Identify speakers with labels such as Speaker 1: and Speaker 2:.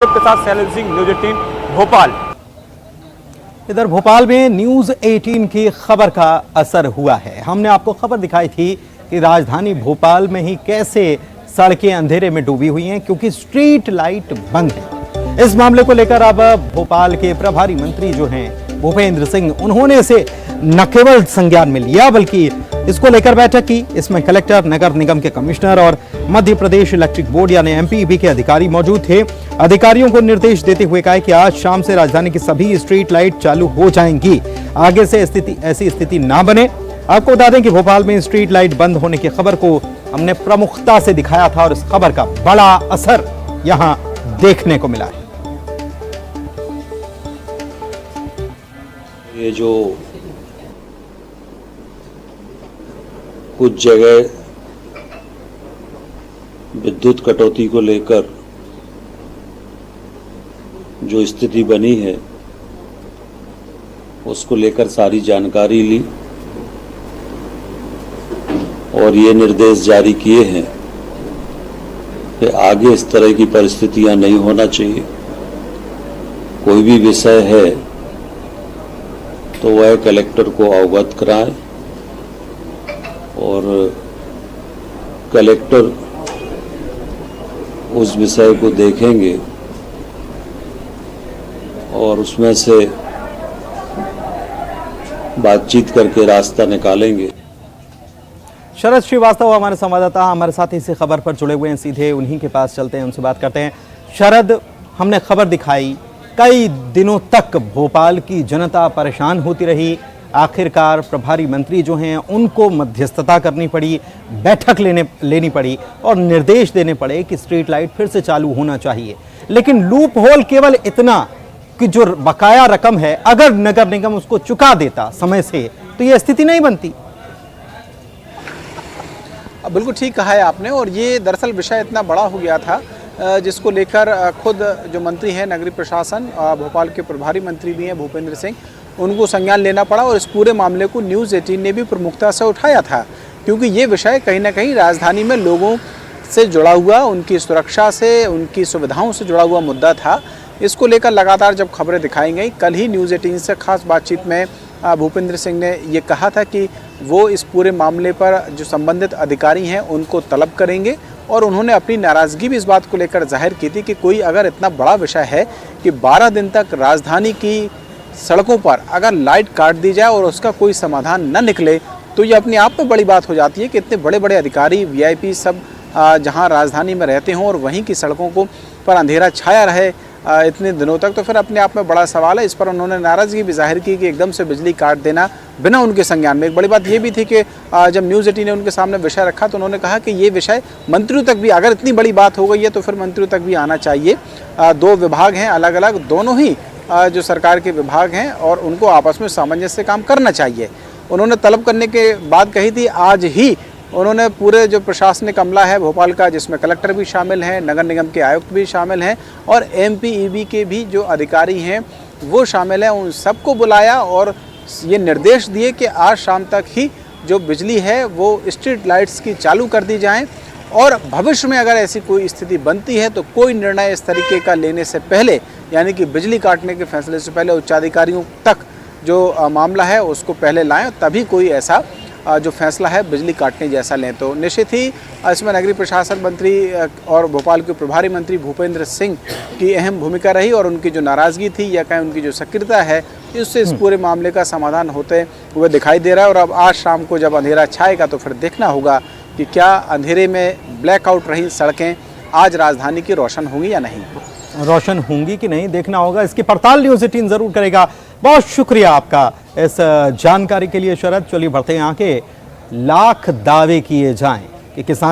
Speaker 1: के साथ शैलेंद्र सिंह, न्यूज 18 भोपाल।
Speaker 2: इधर भोपाल में न्यूज 18 की खबर का असर हुआ है। हमने आपको खबर दिखाई थी कि राजधानी भोपाल में ही कैसे सड़कें अंधेरे में डूबी हुई हैं क्योंकि स्ट्रीट लाइट बंद है। इस मामले को लेकर अब भोपाल के प्रभारी मंत्री जो हैं भूपेंद्र सिंह, उन्होंने इसे न केवल संज्ञान में लिया बल्कि इसको लेकर बैठक की। इसमें कलेक्टर, नगर निगम के कमिश्नर और मध्य प्रदेश इलेक्ट्रिक बोर्ड यानी एमपीईबी के अधिकारी मौजूद थे। अधिकारियों को निर्देश देते हुए कहा कि आज शाम से राजधानी की सभी स्ट्रीट लाइट चालू हो जाएंगी। आगे से ऐसी स्थिति ना बने। आपको बता दें कि भोपाल में स्ट्रीट लाइट बंद होने की खबर को हमने प्रमुखता से दिखाया था और इस खबर का बड़ा असर यहां देखने को मिला है।
Speaker 3: ये जो कुछ जगह विद्युत कटौती को लेकर जो स्थिति बनी है उसको लेकर सारी जानकारी ली और ये निर्देश जारी किए हैं कि आगे इस तरह की परिस्थितियां नहीं होना चाहिए। कोई भी विषय है तो वह कलेक्टर को अवगत कराएं और कलेक्टर उस विषय को देखेंगे और उसमें से बातचीत करके रास्ता निकालेंगे।
Speaker 2: शरद श्रीवास्तव हमारे संवाददाता हमारे साथ इसी खबर पर जुड़े हुए हैं, सीधे उन्हीं के पास चलते हैं, उनसे बात करते हैं। शरद, हमने खबर दिखाई, कई दिनों तक भोपाल की जनता परेशान होती रही। आखिरकार प्रभारी मंत्री जो हैं उनको मध्यस्थता करनी पड़ी, बैठक लेनी पड़ी और निर्देश देने पड़े कि स्ट्रीट लाइट फिर से चालू होना चाहिए। लेकिन लूप होल केवल इतना कि जो बकाया रकम है अगर नगर निगम उसको चुका देता समय से तो यह स्थिति नहीं बनती।
Speaker 4: बिल्कुल ठीक कहा है आपने। और ये दरअसल विषय इतना बड़ा हो गया था जिसको लेकर खुद जो मंत्री हैं नगरीय प्रशासन, भोपाल के प्रभारी मंत्री भी हैं भूपेंद्र सिंह, उनको संज्ञान लेना पड़ा और इस पूरे मामले को न्यूज़ 18 ने भी प्रमुखता से उठाया था क्योंकि ये विषय कहीं ना कहीं राजधानी में लोगों से जुड़ा हुआ, उनकी सुरक्षा से, उनकी सुविधाओं से जुड़ा हुआ मुद्दा था। इसको लेकर लगातार जब खबरें दिखाई गई, कल ही न्यूज़ 18 से खास बातचीत में भूपेंद्र सिंह ने ये कहा था कि वो इस पूरे मामले पर जो संबंधित अधिकारी हैं उनको तलब करेंगे और उन्होंने अपनी नाराज़गी भी इस बात को लेकर जाहिर की थी कि कोई अगर इतना बड़ा विषय है कि 12 दिन तक राजधानी की सड़कों पर अगर लाइट काट दी जाए और उसका कोई समाधान न निकले तो ये अपने आप में बड़ी बात हो जाती है कि इतने बड़े बड़े अधिकारी, वीआईपी सब जहां राजधानी में रहते हों और वहीं की सड़कों को पर अंधेरा छाया रहे इतने दिनों तक, तो फिर अपने आप में बड़ा सवाल है। इस पर उन्होंने नाराज़गी भी जाहिर की कि एकदम से बिजली काट देना बिना उनके संज्ञान में। एक बड़ी बात ये भी थी कि जब न्यूज़ 18 ने उनके सामने विषय रखा तो उन्होंने कहा कि ये विषय मंत्रियों तक भी, अगर इतनी बड़ी बात हो गई है तो फिर मंत्रियों तक भी आना चाहिए। 2 विभाग हैं अलग अलग, दोनों ही जो सरकार के विभाग हैं और उनको आपस में सामंजस्य से काम करना चाहिए। उन्होंने तलब करने के बाद कही थी, आज ही उन्होंने पूरे जो प्रशासनिक अमला है भोपाल का, जिसमें कलेक्टर भी शामिल हैं, नगर निगम के आयुक्त भी शामिल हैं और एमपीईबी के भी जो अधिकारी हैं वो शामिल हैं, उन सबको बुलाया और ये निर्देश दिए कि आज शाम तक ही जो बिजली है वो स्ट्रीट लाइट्स की चालू कर दी जाएं और भविष्य में अगर ऐसी कोई स्थिति बनती है तो कोई निर्णय इस तरीके का लेने से पहले, यानी कि बिजली काटने के फैसले से पहले उच्चाधिकारियों तक जो मामला है उसको पहले लाएं, तभी कोई ऐसा जो फैसला है बिजली काटने जैसा लें। तो निश्चित ही इसमें नगरीय प्रशासन मंत्री और भोपाल के प्रभारी मंत्री भूपेंद्र सिंह की अहम भूमिका रही और उनकी जो नाराज़गी थी या कहें उनकी जो सक्रियता है इससे इस पूरे मामले का समाधान होते हुए दिखाई दे रहा है। और अब आज शाम को जब अंधेरा छाएगा तो फिर देखना होगा कि क्या अंधेरे में ब्लैकआउट रही सड़कें आज राजधानी की रोशन होंगी या नहीं,
Speaker 2: रोशन होंगी कि नहीं देखना होगा। इसकी पड़ताल न्यूज़ 18 जरूर करेगा। बहुत शुक्रिया आपका इस जानकारी के लिए शरद। चलिए बढ़ते हैं आगे। लाख दावे किए जाएं कि किसान